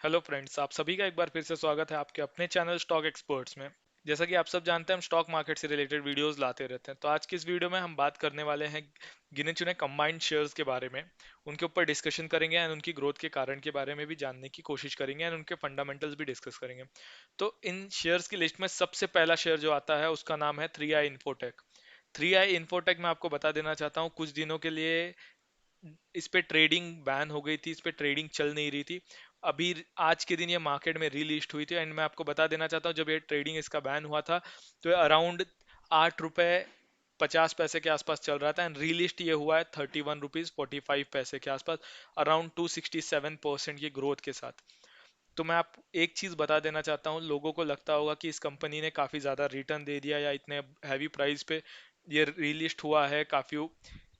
Hello friends, आप सभी का एक बार फिर से स्वागत है आपके अपने चैनल स्टॉक एक्सपर्ट्स में। जैसा कि आप सब जानते हैं, हम स्टॉक मार्केट से रिलेटेड वीडियोस लाते रहते हैं। तो आज की इस वीडियो में हम बात करने वाले हैं गिने चुने कंबाइंड शेयर्स के बारे में। उनके ऊपर डिस्कशन करेंगे एंड उनकी ग्रोथ के कारण के बारे में भी जानने की कोशिश करेंगे एंड उनके फंडामेंटल्स भी डिस्कस करेंगे। तो इन शेयर्स की लिस्ट में सबसे पहला शेयर जो आता है उसका नाम है 3i इन्फोटेक। 3i इन्फोटेक मैं आपको बता देना चाहता हूँ, कुछ दिनों के लिए इस पे ट्रेडिंग बैन हो गई थी, इस पे ट्रेडिंग चल नहीं रही थी। अभी आज के दिन ये मार्केट में रीलिस्ट हुई थी एंड मैं आपको बता देना चाहता हूँ, जब ये ट्रेडिंग इसका बैन हुआ था तो ये अराउंड 8 रुपए 50 पैसे के आसपास चल रहा था एंड रीलिस्ट ये हुआ है 31 रुपीज 45 पैसे के आसपास, अराउंड 267% की ग्रोथ के साथ। तो मैं आप एक चीज बता देना चाहता हूँ, लोगों को लगता होगा कि इस कंपनी ने काफी ज्यादा रिटर्न दे दिया या इतने हैवी प्राइस पे ये रीलिस्ट हुआ है, काफी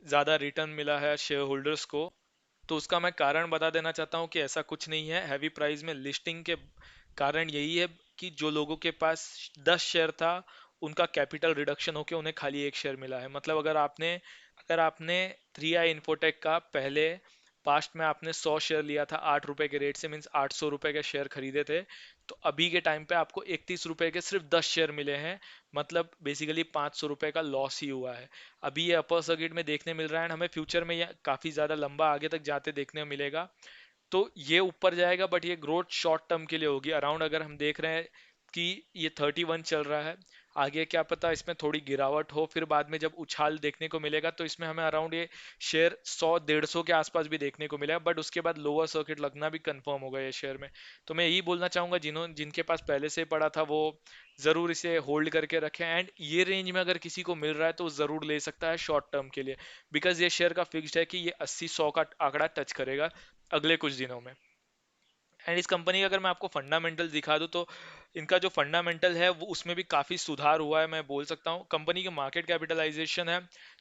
ज्यादा रिटर्न मिला है शेयर होल्डर्स को। तो उसका मैं कारण बता देना चाहता हूँ कि ऐसा कुछ नहीं है। हैवी प्राइस में लिस्टिंग के कारण यही है कि जो लोगों के पास 10 शेयर था, उनका कैपिटल रिडक्शन होकर उन्हें खाली एक शेयर मिला है। मतलब अगर आपने 3i इन्फोटेक का पहले पास्ट में आपने 100 शेयर लिया था 8 रुपए के रेट से, मीन्स 800 रुपए के शेयर खरीदे थे, तो अभी के टाइम पे आपको 31 रुपए के सिर्फ 10 शेयर मिले हैं। मतलब बेसिकली 500 रुपए का लॉस ही हुआ है। अभी ये अपर सर्किट में देखने मिल रहा है, हमें फ्यूचर में ये काफी ज्यादा लंबा आगे तक जाते देखने को मिलेगा। तो ये ऊपर जाएगा, बट ये ग्रोथ शॉर्ट टर्म के लिए होगी। अराउंड अगर हम देख रहे हैं कि ये 31 चल रहा है, आगे क्या पता इसमें थोड़ी गिरावट हो, फिर बाद में जब उछाल देखने को मिलेगा तो इसमें हमें अराउंड ये शेयर 100 150 के आसपास भी देखने को मिलेगा, बट उसके बाद लोअर सर्किट लगना भी कंफर्म होगा ये शेयर में। तो मैं यही बोलना चाहूंगा, जिनके पास पहले से पड़ा था वो जरूर इसे होल्ड करके रखें एंड ये रेंज में अगर किसी को मिल रहा है तो जरूर ले सकता है शॉर्ट टर्म के लिए। बिकॉज ये शेयर का फिक्स्ड है कि ये 80 100 का आंकड़ा टच करेगा अगले कुछ दिनों में। एंड इस कंपनी का अगर मैं आपको फंडामेंटल दिखा दूं तो इनका जो फंडामेंटल है वो उसमें भी काफी सुधार हुआ है, मैं बोल सकता हूँ। कंपनी की मार्केट कैपिटलाइजेशन है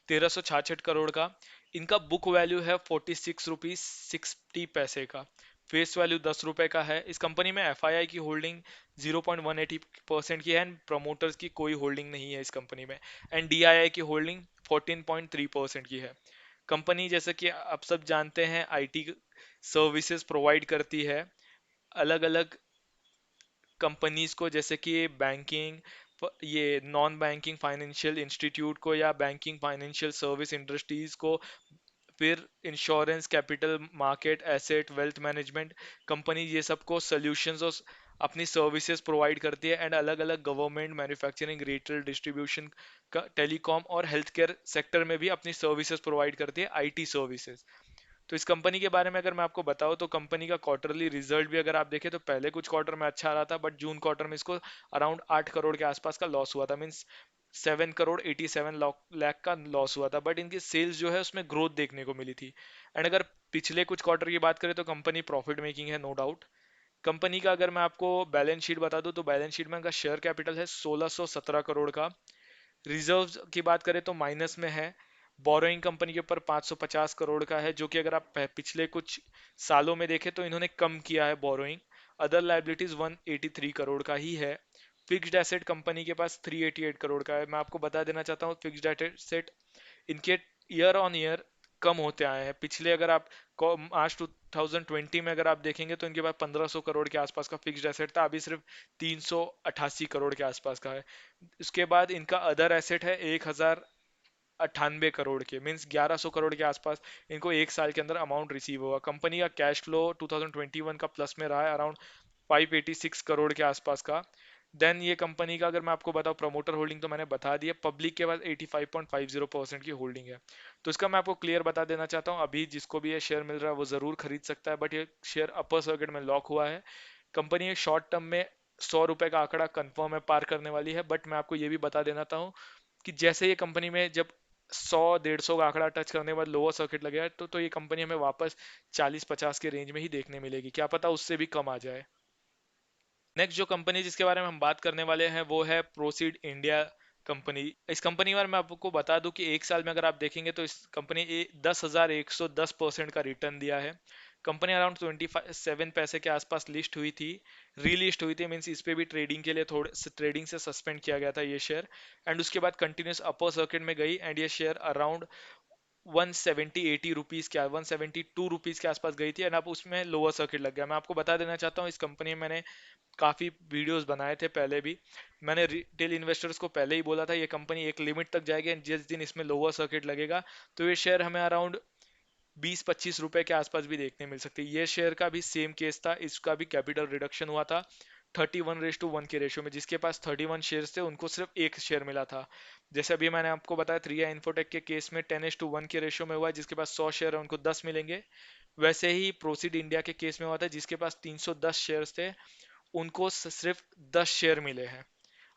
1366 करोड़ का। इनका बुक वैल्यू है 46 रुपीज 60 पैसे का। फेस वैल्यू 10 रुपए का है। इस कंपनी में एफआईआई की होल्डिंग 0.180% की है एंड प्रमोटर्स की कोई होल्डिंग नहीं है इस कंपनी में। एंड डीआईआई की होल्डिंग 14.3% की है। कंपनी जैसे कि आप सब जानते हैं आईटी सर्विसेज प्रोवाइड करती है अलग अलग कंपनीज को, जैसे कि बैंकिंग, ये नॉन बैंकिंग फाइनेंशियल इंस्टीट्यूट को या बैंकिंग फाइनेंशियल सर्विस इंडस्ट्रीज को, फिर insurance, capital market, asset, wealth management company, ये सबको सॉल्यूशंस और अपनी सर्विसेज प्रोवाइड करती है। एंड अलग अलग गवर्नमेंट, मैन्युफैक्चरिंग, रिटेल, डिस्ट्रीब्यूशन का, टेलीकॉम और हेल्थ केयर सेक्टर में भी अपनी सर्विसेज प्रोवाइड करती है, आईटी सर्विसेज। तो इस कंपनी के बारे में अगर मैं आपको बताऊं तो कंपनी का क्वार्टरली रिजल्ट भी अगर आप देखें तो पहले कुछ क्वार्टर में अच्छा रहा था, बट जून क्वार्टर में इसको अराउंड 8 करोड़ के आसपास का लॉस हुआ था, मीन्स 7 करोड़ 87 लाख का लॉस हुआ था। बट इनकी सेल्स जो है उसमें ग्रोथ देखने को मिली थी। एंड अगर पिछले कुछ क्वार्टर की बात करें तो कंपनी प्रॉफिट मेकिंग है, नो डाउट। कंपनी का अगर मैं आपको बैलेंस शीट बता दूं तो बैलेंस शीट में इनका शेयर कैपिटल है 1617 करोड़ का। रिजर्व्स की बात करें तो माइनस में है। बोरोइंग कंपनी के ऊपर 550 करोड़ का है, जो कि अगर आप पिछले कुछ सालों में देखें तो इन्होंने कम किया है बोरोइंग। अदर लाइबिलिटीज 183 करोड़ का ही है। फिक्स्ड एसेट कंपनी के पास 388 करोड़ का है। मैं आपको बता देना चाहता हूँ, फिक्स्ड एसेट इनके ईयर ऑन ईयर कम होते आए हैं। पिछले अगर आप मार्च 2020 में अगर आप देखेंगे तो इनके पास 1500 करोड़ के आसपास का फिक्स्ड एसेट था, अभी सिर्फ 388 करोड़ के आसपास का है। इसके बाद इनका अदर एसेट है 1098 करोड़ के, मीन्स 1100 करोड़ के आसपास इनको एक साल के अंदर अमाउंट रिसीव होगा। कंपनी का कैश फ्लो 2021 का प्लस में रहा है अराउंड 586 करोड़ के आसपास का। देन ये कंपनी का अगर मैं आपको बताऊं प्रमोटर होल्डिंग तो मैंने बता दिया, पब्लिक के पास 85.50% की होल्डिंग है। तो इसका मैं आपको क्लियर बता देना चाहता हूँ, अभी जिसको भी ये शेयर मिल रहा है वो जरूर खरीद सकता है, बट ये शेयर अपर सर्किट में लॉक हुआ है। कंपनी एक शॉर्ट टर्म में 100 रुपए का आंकड़ा कंफर्म है पार करने वाली है, बट मैं आपको ये भी बता देना चाहता हूँ कि जैसे ये कंपनी में जब 100 150 का आंकड़ा टच करने के बाद लोअर सर्किट लगेगा तो ये कंपनी हमें वापस 40 50 के रेंज में ही देखने मिलेगी, क्या पता उससे भी कम आ जाए। नेक्स्ट जो कंपनी जिसके बारे में हम बात करने वाले हैं वो है प्रोसीड इंडिया कंपनी। इस कंपनी के बारे में आपको बता दूं कि एक साल में अगर आप देखेंगे तो इस कंपनी 10,110% का रिटर्न दिया है। कंपनी अराउंड 27 पैसे के आसपास लिस्ट हुई थी, रीलिस्ट हुई थी, मीन्स इस पे भी ट्रेडिंग के लिए थोड़े ट्रेडिंग से सस्पेंड किया गया था ये शेयर। एंड उसके बाद कंटिन्यूस अपर सर्किट में गई एंड ये शेयर अराउंड 170-80 रुपीज़ के 172 रुपीज़ के आसपास गई थी, एंड अब उसमें लोअर सर्किट लग गया। मैं आपको बता देना चाहता हूँ, इस कंपनी में मैंने काफ़ी वीडियोस बनाए थे पहले भी। मैंने रिटेल इन्वेस्टर्स को पहले ही बोला था ये कंपनी एक लिमिट तक जाएगी, एंड जिस दिन इसमें लोअर सर्किट लगेगा तो ये शेयर हमें अराउंड 20-25 रुपए के आसपास भी देखने मिल सकती है। ये शेयर का भी सेम केस था, इसका भी कैपिटल रिडक्शन हुआ था 31:1 के रेशियो में। जिसके पास 31 शेयर थे उनको सिर्फ एक शेयर मिला था। जैसे अभी मैंने आपको बताया 3i इन्फोटेक के केस में 10:1 के रेशियो में हुआ है, जिसके पास 100 शेयर है उनको 10 मिलेंगे। वैसे ही प्रोसीड इंडिया के केस में हुआ था, जिसके पास 310 शेयर्स थे उनको सिर्फ 10 शेयर मिले हैं।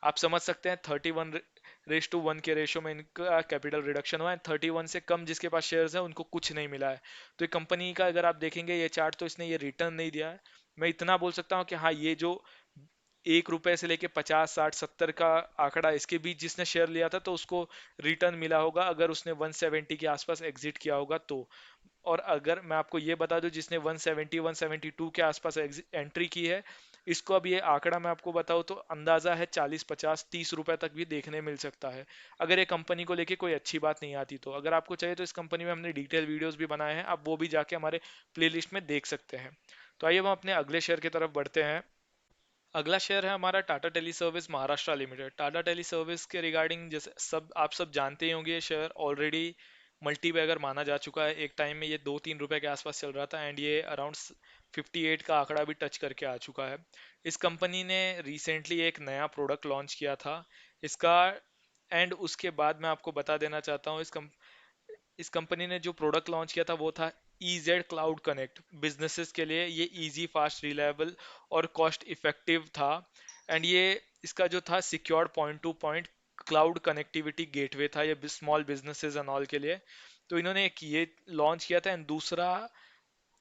आप समझ सकते हैं 31:1 के रेशो में इनका कैपिटल रिडक्शन हुआ है। 31 से कम जिसके पास शेयर्स है उनको कुछ नहीं मिला है। तो ये कंपनी का अगर आप देखेंगे ये चार्ट, तो इसने ये रिटर्न नहीं दिया है। मैं इतना बोल सकता हूँ कि हाँ, ये जो 1 रुपए से लेके 50, 60, 70 का आंकड़ा, इसके बीच जिसने शेयर लिया था तो उसको रिटर्न मिला होगा, अगर उसने 170 के आसपास एग्जिट किया होगा तो। और अगर मैं आपको ये बता दूं, जिसने 170 172 के आसपास एंट्री की है, इसको अब ये आंकड़ा मैं आपको बताऊं तो अंदाजा है 40, 50, 30 रुपए तक भी देखने मिल सकता है, अगर ये कंपनी को लेके कोई अच्छी बात नहीं आती तो। अगर आपको चाहिए तो इस कंपनी में हमने डिटेल वीडियोस भी बनाए हैं, आप वो भी जाके हमारे प्लेलिस्ट में देख सकते हैं। तो आइए हम अपने अगले शेयर की तरफ बढ़ते हैं। अगला शेयर है हमारा Tata tele service Maharashtra limited. Tata tele service के रिगार्डिंग जैसे आप सब जानते ही होंगे, ये शेयर ऑलरेडी मल्टी बैगर माना जा चुका है। एक टाइम में ये 2-3 रुपए के आसपास चल रहा था, एंड ये अराउंड 58 का आंकड़ा भी टच करके आ चुका है। इस कंपनी ने रिसेंटली एक नया प्रोडक्ट लॉन्च किया था इसका। एंड उसके बाद मैं आपको बता देना चाहता हूँ, इस कंपनी ने जो प्रोडक्ट लॉन्च किया था वो था EZ क्लाउड कनेक्ट। बिजनेसेस के लिए ये इजी, फास्ट, रिलायबल और कॉस्ट इफेक्टिव था। एंड ये इसका जो था secured point two point cloud connectivity gateway था ये स्मॉल बिजनेसेस एंड ऑल के लिए। तो इन्होंने एक ये लॉन्च किया था। एंड दूसरा,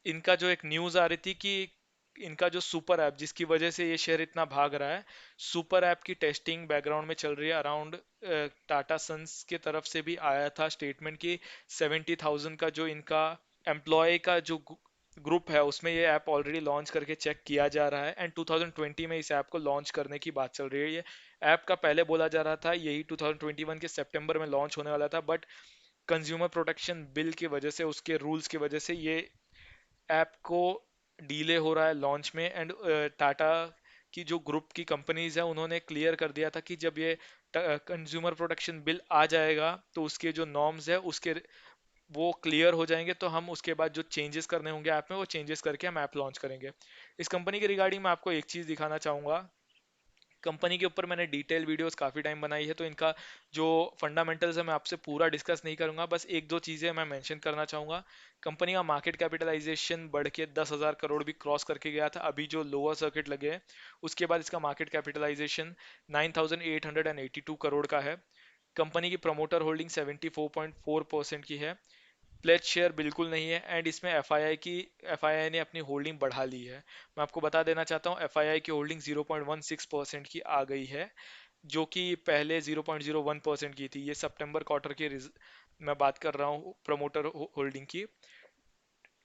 इनका जो एक न्यूज आ रही थी कि इनका जो सुपर ऐप जिसकी वजह से ये शेयर इतना भाग रहा है, सुपर ऐप की टेस्टिंग बैकग्राउंड में चल रही है। अराउंड टाटा सन्स के तरफ से भी आया था स्टेटमेंट कि 70,000 का जो इनका एम्प्लॉय का जो ग्रुप है उसमें ये ऐप ऑलरेडी लॉन्च करके चेक किया जा रहा है, एंड 2020 में इस ऐप को लॉन्च करने की बात चल रही है। ये ऐप का पहले बोला जा रहा था यही 2021 के सितंबर में लॉन्च होने वाला था, बट कंज्यूमर प्रोटेक्शन बिल की वजह से, उसके रूल्स की वजह से ये ऐप को डीले हो रहा है लॉन्च में। एंड टाटा की जो ग्रुप की कंपनीज है उन्होंने क्लियर कर दिया था कि जब ये कंज्यूमर प्रोटेक्शन बिल आ जाएगा तो उसके जो नॉर्म्स है उसके वो क्लियर हो जाएंगे, तो हम उसके बाद जो चेंजेस करने होंगे ऐप में वो चेंजेस करके हम ऐप लॉन्च करेंगे। इस कंपनी के रिगार्डिंग मैं आपको एक चीज़ दिखाना चाहूँगा। कंपनी के ऊपर मैंने डिटेल वीडियोस काफ़ी टाइम बनाई है, तो इनका जो फंडामेंटल्स है मैं आपसे पूरा डिस्कस नहीं करूंगा, बस एक दो चीज़ें मैं मेंशन करना चाहूँगा। कंपनी का मार्केट कैपिटलाइजेशन बढ़ के 10,000 करोड़ भी क्रॉस करके गया था। अभी जो लोअर सर्किट लगे हैं उसके बाद इसका मार्केट कैपिटलाइजेशन 9,882 करोड़ का है। कंपनी की प्रमोटर होल्डिंग 74.4% की है। प्लेज शेयर बिल्कुल नहीं है, एंड इसमें एफआईआई ने अपनी होल्डिंग बढ़ा ली है। मैं आपको बता देना चाहता हूँ एफआईआई की होल्डिंग 0.16% की आ गई है, जो कि पहले 0.01% की थी। ये सितंबर क्वार्टर की मैं बात कर रहा हूँ प्रमोटर होल्डिंग की।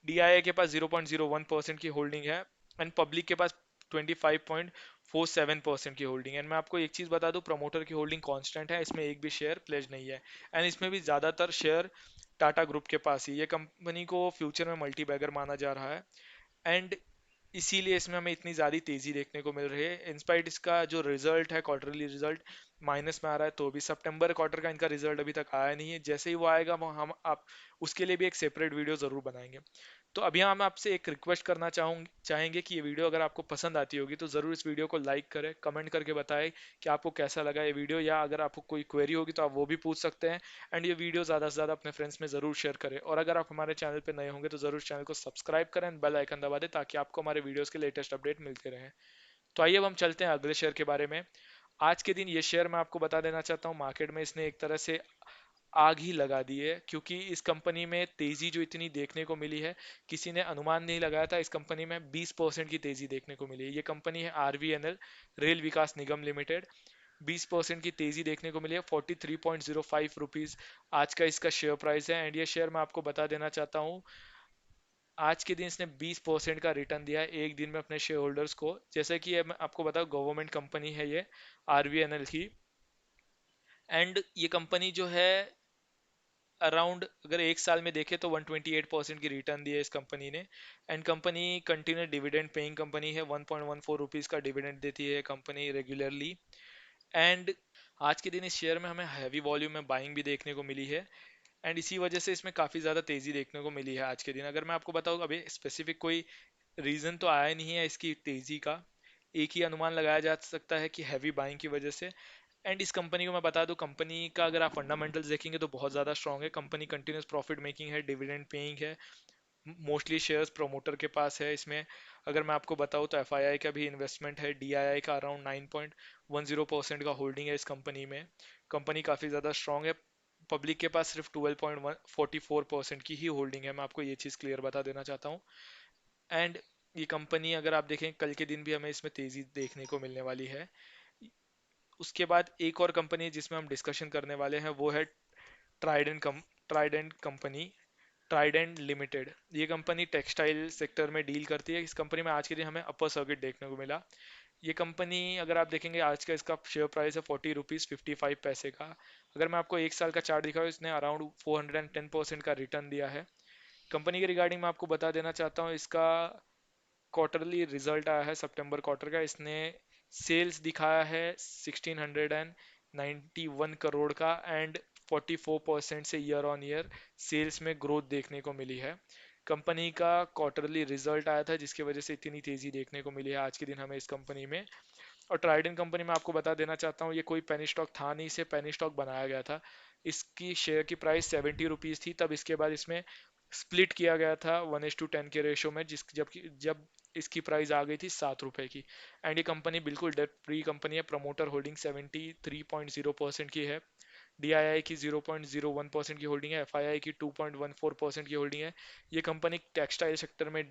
डीआईए के पास 0.01% की होल्डिंग है, एंड पब्लिक के पास 25.47% की होल्डिंग है। एंड मैं आपको एक चीज़ बता दूं, प्रमोटर की होल्डिंग कांस्टेंट है, इसमें एक भी शेयर प्लेज नहीं है। एंड इसमें भी ज़्यादातर शेयर टाटा ग्रुप के पास ही। ये कंपनी को फ्यूचर में मल्टी बैगर माना जा रहा है, एंड इसीलिए इसमें हमें इतनी ज़्यादा तेज़ी देखने को मिल रही है। इंस्पाइट इसका जो रिजल्ट है, क्वार्टरली रिजल्ट माइनस में आ रहा है, तो भी सितंबर क्वार्टर का इनका रिजल्ट अभी तक आया नहीं है। जैसे ही वो आएगा वो हम आप उसके लिए भी एक सेपरेट वीडियो ज़रूर बनाएंगे। तो अभी हम आपसे एक रिक्वेस्ट करना चाहेंगे कि ये वीडियो अगर आपको पसंद आती होगी तो ज़रूर इस वीडियो को लाइक करें, कमेंट करके बताएं कि आपको कैसा लगा ये वीडियो, या अगर आपको कोई क्वेरी होगी तो आप वो भी पूछ सकते हैं। एंड ये वीडियो ज़्यादा से ज़्यादा अपने फ्रेंड्स में ज़रूर शेयर करें, और अगर आप हमारे चैनल पर नए होंगे तो ज़रूर चैनल को सब्सक्राइब करें, बेल आइकन दबा दें ताकि आपको हमारे वीडियोज़ के लेटेस्ट अपडेट मिलते रहें। तो आइए अब हम चलते हैं अगले शेयर के बारे में। आज के दिन ये शेयर मैं आपको बता देना चाहता हूँ, मार्केट में इसने एक तरह से आग ही लगा दी है, क्योंकि इस कंपनी में तेजी जो इतनी देखने को मिली है, किसी ने अनुमान नहीं लगाया था। इस कंपनी में 20% की तेजी देखने को मिली है। ये कंपनी है RVNL, रेल विकास निगम लिमिटेड। 20% की तेजी देखने को मिली है, 43.05 रुपीज आज का इसका शेयर प्राइस है। एंड ये शेयर मैं आपको बता देना चाहता हूँ, आज के दिन इसने 20% का रिटर्न दिया है एक दिन में अपने शेयर होल्डर्स को। जैसे कि ये मैं आपको बताऊँ, गवर्नमेंट कंपनी है ये RVNL की। एंड ये कंपनी जो है अराउंड अगर एक साल में देखें तो 128% की रिटर्न दी है इस कंपनी ने। And company continue dividend paying company है, 1.14 रुपीज़ का डिविडेंड देती है कंपनी रेगुलरली। एंड आज के दिन इस शेयर में हमें हैवी वॉल्यूम में बाइंग भी देखने को मिली है, एंड इसी वजह से इसमें काफ़ी ज़्यादा तेज़ी देखने को मिली है आज के दिन। अगर मैं आपको बताऊँ, अभी स्पेसिफिक कोई रीज़न तो आया नहीं है इसकी तेज़ी का, एक ही अनुमान लगाया जा सकता है कि हैवी बाइंग की वजह से। एंड इस कंपनी को मैं बता दूं, कंपनी का अगर आप फंडामेंटल्स देखेंगे तो बहुत ज़्यादा स्ट्रांग है। कंपनी कंटिन्यूस प्रॉफिट मेकिंग है, डिविडेंड पेइंग है, मोस्टली शेयर्स प्रोमोटर के पास है इसमें। अगर मैं आपको बताऊं तो एफआईआई का भी इन्वेस्टमेंट है, डीआईआई का अराउंड 9.10% का होल्डिंग है इस कंपनी में। कंपनी काफ़ी ज़्यादा स्ट्रांग है। पब्लिक के पास सिर्फ 12.44% की ही होल्डिंग है, मैं आपको ये चीज़ क्लियर बता देना चाहता हूँ। एंड ये कंपनी अगर आप देखें कल के दिन भी हमें इसमें तेज़ी देखने को मिलने वाली है। उसके बाद एक और कंपनी जिसमें हम डिस्कशन करने वाले हैं वो है ट्राइडेंट कंपनी, ट्राइडेंट लिमिटेड। ये कंपनी टेक्सटाइल सेक्टर में डील करती है। इस कंपनी में आज के दिन हमें अपर सर्किट देखने को मिला। ये कंपनी अगर आप देखेंगे आज का इसका शेयर प्राइस है 40 रुपीज़ 55 पैसे का। अगर मैं आपको एक साल का चार्ट दिखाऊँ, इसने अराउंड 410% का रिटर्न दिया है। कंपनी के रिगार्डिंग मैं आपको बता देना चाहता हूँ, इसका क्वार्टरली रिजल्ट आया है सितंबर क्वार्टर का। इसने सेल्स दिखाया है 1691 करोड़ का, एंड 44% से ईयर ऑन ईयर सेल्स में ग्रोथ देखने को मिली है। कंपनी का क्वार्टरली रिजल्ट आया था जिसकी वजह से इतनी तेजी देखने को मिली है आज के दिन हमें इस कंपनी में। और ट्राइडेंट कंपनी में आपको बता देना चाहता हूँ, ये कोई पेनी स्टॉक था नहीं, इसे पेनी स्टॉक बनाया गया था। इसकी शेयर की प्राइस 70 रुपीज़ थी, तब इसके बाद इसमें स्प्लिट किया गया था 1:10 के रेशो में, जब इसकी प्राइस आ गई थी 7 रुपए की। एंड ये कंपनी बिल्कुल डेट फ्री कंपनी है। प्रमोटर होल्डिंग 73.0% की है, डीआईआई की 0.01% की होल्डिंग है, एफआईआई की 2.14% की होल्डिंग है। ये कंपनी टेक्सटाइल सेक्टर में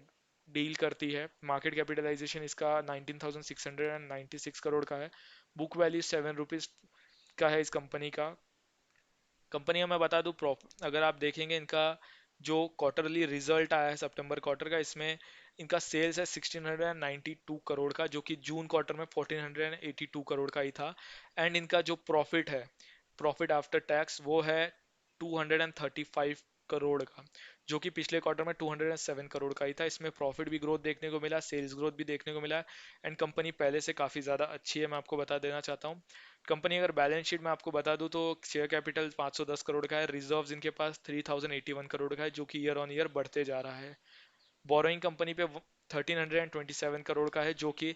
डील करती है। मार्केट कैपिटलाइजेशन इसका 19,696 करोड़ का है। बुक वैल्यू 7 रुपीज़ का है इस कंपनी का। कंपनी का मैं बता दूं, अगर आप देखेंगे इनका जो क्वार्टरली रिजल्ट आया है सितंबर क्वार्टर का, इसमें इनका सेल्स है 1692 करोड़ का, जो कि जून क्वार्टर में 1482 करोड़ का ही था। एंड इनका जो प्रॉफिट है, प्रॉफिट आफ्टर टैक्स, वो है 235 करोड़ का, जो कि पिछले क्वार्टर में 207 करोड़ का ही था। इसमें प्रॉफिट भी ग्रोथ देखने को मिला, सेल्स ग्रोथ भी देखने को मिला। एंड कंपनी पहले से काफ़ी ज़्यादा अच्छी है, मैं आपको बता देना चाहता हूँ। कंपनी अगर बैलेंस शीट में आपको बता दूं तो शेयर कैपिटल 510 करोड़ का है, रिजर्व्स इनके पास 3081 करोड़ का है, जो कि ईयर ऑन ईयर बढ़ते जा रहा है। बोरोइंग कंपनी पे 1327 करोड़ का है, जो कि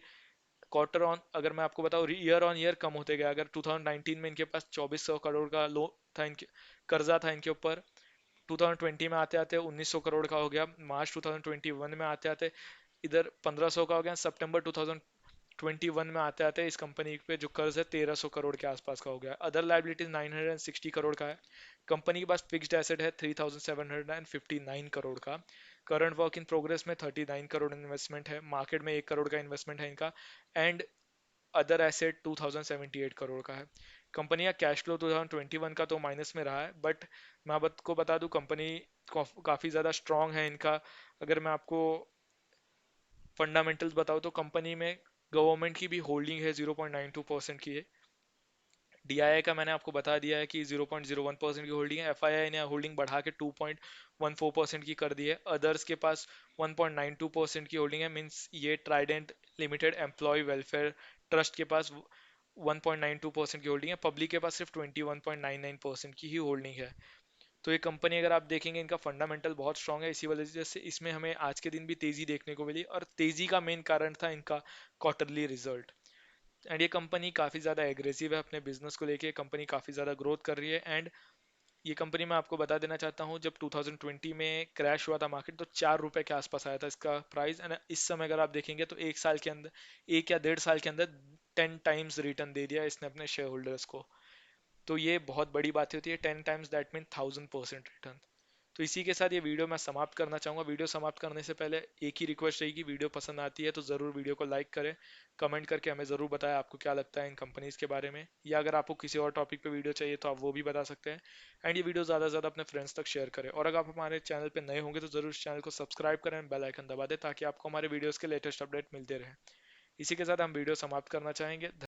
क्वार्टर ऑन, अगर मैं आपको बताऊं, ईयर ऑन ईयर कम होते गया। अगर 2019 में इनके पास 2400 करोड़ का लो था, इनके कर्जा था इनके ऊपर, 2020 में आते आते 1900 करोड़ का हो गया, मार्च 2021 में आते आते इधर 1500 का हो गया, सितंबर 2021 में आते आते इस कंपनी पे जो कर्ज है 1300 करोड़ के आसपास का हो गया। अदर लाइबिलिटीज 960 करोड़ का है। कंपनी के पास फिक्स्ड एसेट है 3759 करोड़ का। करंट वर्क इन प्रोग्रेस में 39 करोड़ इन्वेस्टमेंट है, मार्केट में 1 करोड़ का इन्वेस्टमेंट है इनका। एंड अदर एसेट 2078 करोड़ का है। कंपनी का कैश फ्लो 2021 का तो माइनस में रहा है, बट मैं आपको बता दूं कंपनी काफ़ी ज़्यादा स्ट्रांग है इनका। अगर मैं आपको फंडामेंटल्स बताओ तो कंपनी में गवर्नमेंट की भी होल्डिंग है, 0.92% की है। डीआईआई का मैंने आपको बता दिया है कि 0.01% की होल्डिंग है। एफआईआई ने होल्डिंग बढ़ा के 2.14% की कर दी है। अदर्स के पास 1.92% की होल्डिंग है, मीन्स ये Trident limited employ welfare trust के पास 1.92% की होल्डिंग है। पब्लिक के पास सिर्फ 21.99% की ही होल्डिंग है। तो ये कंपनी अगर आप देखेंगे इनका फंडामेंटल बहुत स्ट्रांग है, इसी वजह से इसमें हमें आज के दिन भी तेजी देखने को मिली, और तेजी का मेन कारण था इनका क्वार्टरली रिजल्ट। एंड ये कंपनी काफ़ी ज़्यादा एग्रेसिव है अपने बिजनेस को लेके, कंपनी काफ़ी ज़्यादा ग्रोथ कर रही है। एंड ये कंपनी मैं आपको बता देना चाहता हूँ, जब 2020 में क्रैश हुआ था मार्केट तो 4 रुपए के आसपास आया था इसका प्राइस। एंड इस समय अगर आप देखेंगे तो एक साल के अंदर, 1 या 1.5 साल के अंदर 10 टाइम्स रिटर्न दे दिया इसने अपने शेयर होल्डर्स को। तो ये बहुत बड़ी बात होती है, 10 टाइम्स दैट मीन 1000% रिटर्न। तो इसी के साथ ये वीडियो मैं समाप्त करना चाहूँगा। वीडियो समाप्त करने से पहले एक ही रिक्वेस्ट रहेगी, वीडियो पसंद आती है तो ज़रूर वीडियो को लाइक करें, कमेंट करके हमें ज़रूर बताएं आपको क्या लगता है इन कंपनीज़ के बारे में, या अगर आपको किसी और टॉपिक पे वीडियो चाहिए तो आप वो भी बता सकते हैं। एंड ये वीडियो ज़्यादा से ज़्यादा अपने फ्रेंड्स तक शेयर करें, और अगर आप हमारे चैनल पर नए होंगे तो ज़रूर इस चैनल को सब्सक्राइब करें, बेल आइकन दबा दें ताकि आपको हमारे वीडियोज़ के लेटेस्ट अपडेट मिलते रहे। इसी के साथ हम वीडियो समाप्त करना चाहेंगे।